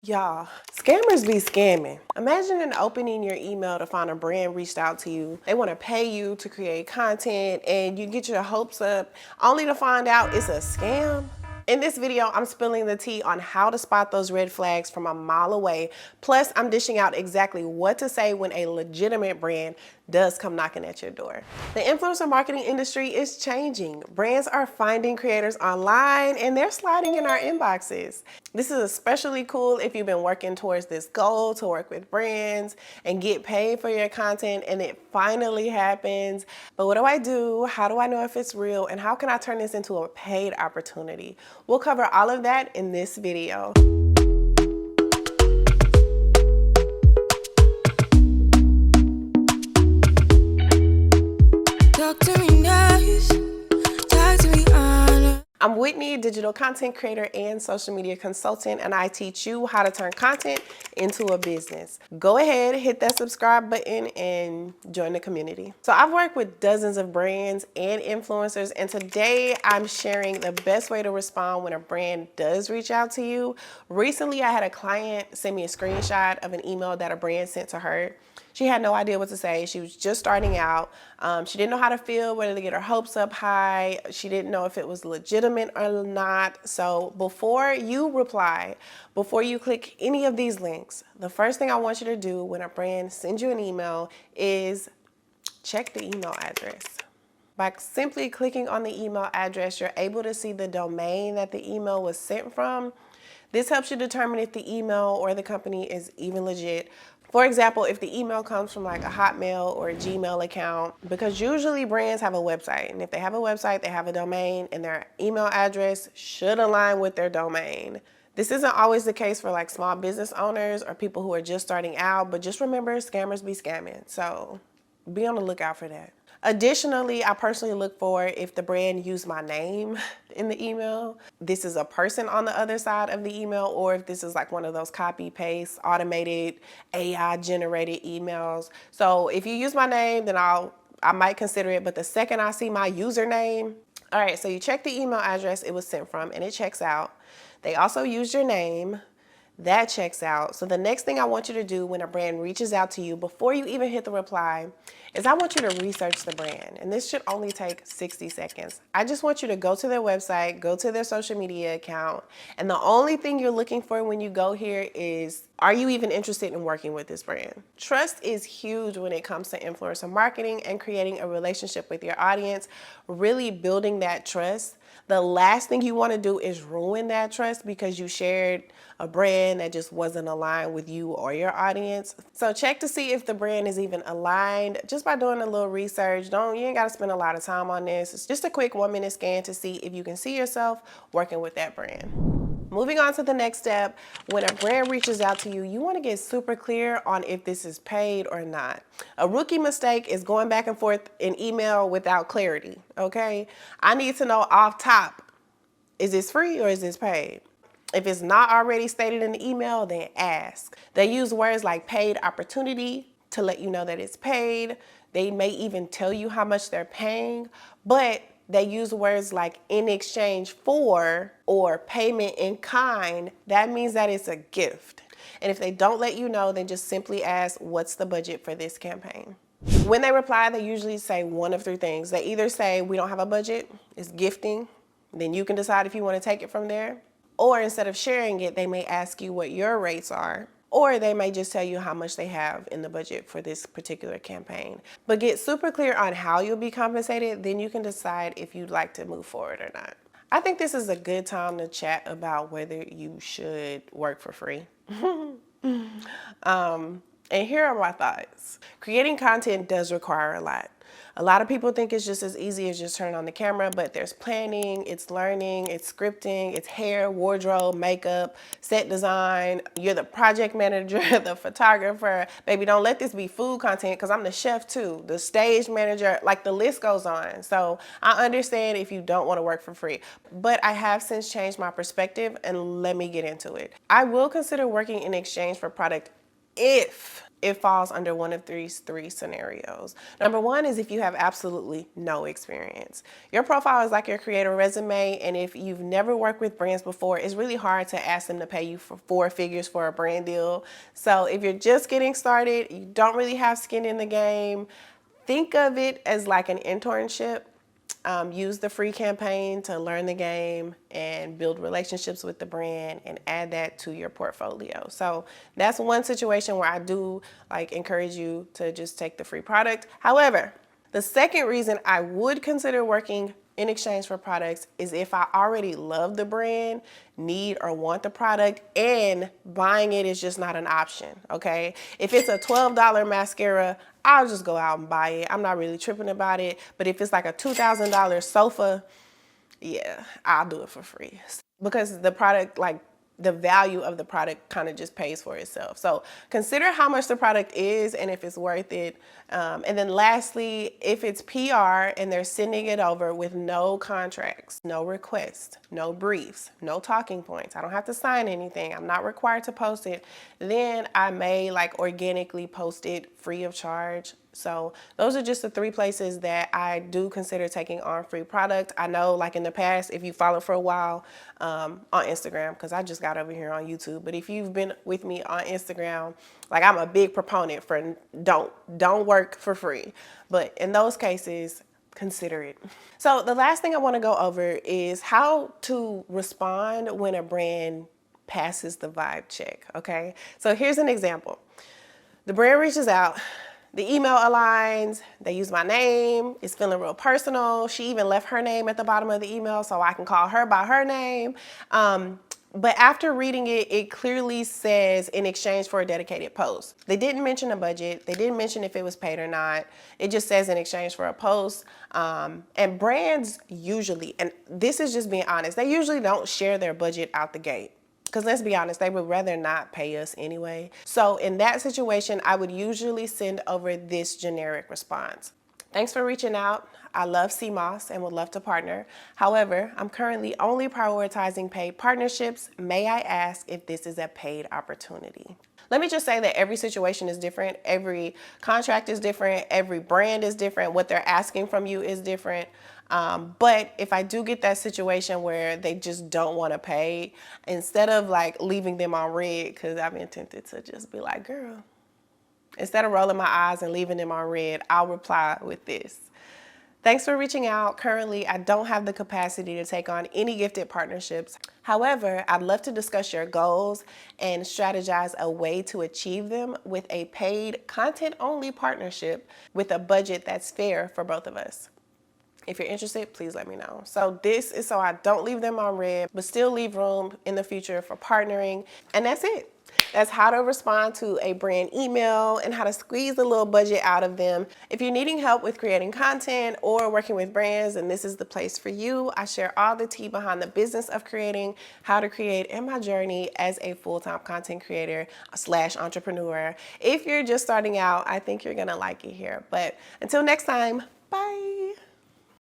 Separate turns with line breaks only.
Y'all, scammers be scamming. Imagine opening your email to find a brand reached out to you. They want to pay you to create content and you get your hopes up only to find out it's a scam. In this video, I'm spilling the tea on how to spot those red flags from a mile away. Plus, I'm dishing out exactly what to say when a legitimate brand does come knocking at your door. The influencer marketing industry is changing. Brands are finding creators online and they're sliding in our inboxes. This is especially cool if you've been working towards this goal to work with brands and get paid for your content and it finally happens. But what do I do? How do I know if it's real? And how can I turn this into a paid opportunity? We'll cover all of that in this video. Talk to me nice, talk to me honest. I'm Whitney, digital content creator and social media consultant, and I teach you how to turn content into a business. Go ahead, hit that subscribe button and join the community. So I've worked with dozens of brands and influencers, and today I'm sharing the best way to respond when a brand does reach out to you. Recently, I had a client send me a screenshot of an email that a brand sent to her. She had no idea what to say. She was just starting out. She didn't know how to feel, whether to get her hopes up high. She didn't know if it was legitimate or not. So before you reply, before you click any of these links, the first thing I want you to do when a brand sends you an email is check the email address. By simply clicking on the email address, you're able to see the domain that the email was sent from. This helps you determine if the email or the company is even legit. For example, if the email comes from like a Hotmail or a Gmail account, because usually brands have a website, and if they have a website, they have a domain, and their email address should align with their domain. This isn't always the case for like small business owners or people who are just starting out, but just remember, scammers be scamming, so be on the lookout for that. Additionally, I personally look for if the brand used my name in the email, this is a person on the other side of the email, or if this is like one of those copy paste automated AI generated emails. So if you use my name, then I might consider it, but the second I see my username, all right, so you check the email address it was sent from and it checks out. They also used your name. That checks out. So the next thing I want you to do when a brand reaches out to you, before you even hit the reply, is I want you to research the brand. And this should only take 60 seconds. I just want you to go to their website, go to their social media account. And the only thing you're looking for when you go here is, are you even interested in working with this brand? Trust is huge when it comes to influencer marketing and creating a relationship with your audience, really building that trust. The last thing you want to do is ruin that trust because you shared a brand that just wasn't aligned with you or your audience. So check to see if the brand is even aligned just by doing a little research. You ain't got to spend a lot of time on this. It's just a quick 1-minute scan to see if you can see yourself working with that brand. Moving on to the next step, when a brand reaches out to you, you want to get super clear on if this is paid or not. A rookie mistake is going back and forth in email without clarity, okay? I need to know off top, is this free or is this paid? If it's not already stated in the email, then ask. They use words like paid opportunity to let you know that it's paid. They may even tell you how much they're paying, but they use words like in exchange for or payment in kind. That means that it's a gift. And if they don't let you know, then just simply ask, what's the budget for this campaign? When they reply, they usually say one of 3 things. They either say, we don't have a budget, it's gifting, then you can decide if you want to take it from there. Or instead of sharing it, they may ask you what your rates are. Or they may just tell you how much they have in the budget for this particular campaign. But get super clear on how you'll be compensated, then you can decide if you'd like to move forward or not. I think this is a good time to chat about whether you should work for free. And here are my thoughts. Creating content does require a lot. A lot of people think it's just as easy as just turning on the camera, but there's planning, it's learning, it's scripting, it's hair, wardrobe, makeup, set design. You're the project manager, the photographer. Baby, don't let this be food content because I'm the chef too, the stage manager, like the list goes on. So I understand if you don't want to work for free, but I have since changed my perspective and let me get into it. I will consider working in exchange for product if it falls under one of these three scenarios. Number one is if you have absolutely no experience. Your profile is like your creator resume, and if you've never worked with brands before, it's really hard to ask them to pay you for 4 figures for a brand deal. So if you're just getting started, you don't really have skin in the game, think of it as like an internship. Use the free campaign to learn the game and build relationships with the brand and add that to your portfolio. So that's one situation where I do like encourage you to just take the free product. However, the second reason I would consider working in exchange for products is if I already love the brand, need or want the product, and buying it is just not an option, okay? If it's a $12 mascara, I'll just go out and buy it. I'm not really tripping about it. But if it's like a $2,000 sofa, yeah, I'll do it for free. Because the product, like the value of the product kind of just pays for itself. So consider how much the product is and if it's worth it. And then lastly, if it's PR and they're sending it over with no contracts, no requests, no briefs, no talking points, I don't have to sign anything, I'm not required to post it, then I may like organically post it free of charge. So those are just the three places that I do consider taking on free product. I know like in the past, if you follow for a while on Instagram, because I just got over here on YouTube, but if you've been with me on Instagram, like I'm a big proponent for don't work for free. But in those cases, consider it. So the last thing I want to go over is how to respond when a brand passes the vibe check, okay? So here's an example. The brand reaches out, the email aligns, they use my name, it's feeling real personal. She even left her name at the bottom of the email so I can call her by her name. But after reading it, it clearly says in exchange for a dedicated post. They didn't mention a budget. They didn't mention if it was paid or not. It just says in exchange for a post. And brands usually, and this is just being honest, they usually don't share their budget out the gate. Because let's be honest, they would rather not pay us anyway. So in that situation, I would usually send over this generic response. Thanks for reaching out. I love CMOS and would love to partner. However, I'm currently only prioritizing paid partnerships. May I ask if this is a paid opportunity? Let me just say that every situation is different. Every contract is different. Every brand is different. What they're asking from you is different. But if I do get that situation where they just don't want to pay, instead of like leaving them on red, because I've been tempted to just be like, girl, instead of rolling my eyes and leaving them on red, I'll reply with this. Thanks for reaching out. Currently, I don't have the capacity to take on any gifted partnerships. However, I'd love to discuss your goals and strategize a way to achieve them with a paid content-only partnership with a budget that's fair for both of us. If you're interested, please let me know. So this is so I don't leave them on red, but still leave room in the future for partnering. And that's it. That's how to respond to a brand email and how to squeeze a little budget out of them. If you're needing help with creating content or working with brands, and this is the place for you, I share all the tea behind the business of creating, how to create, and my journey as a full-time content creator / entrepreneur. If you're just starting out, I think you're gonna like it here. But until next time, bye.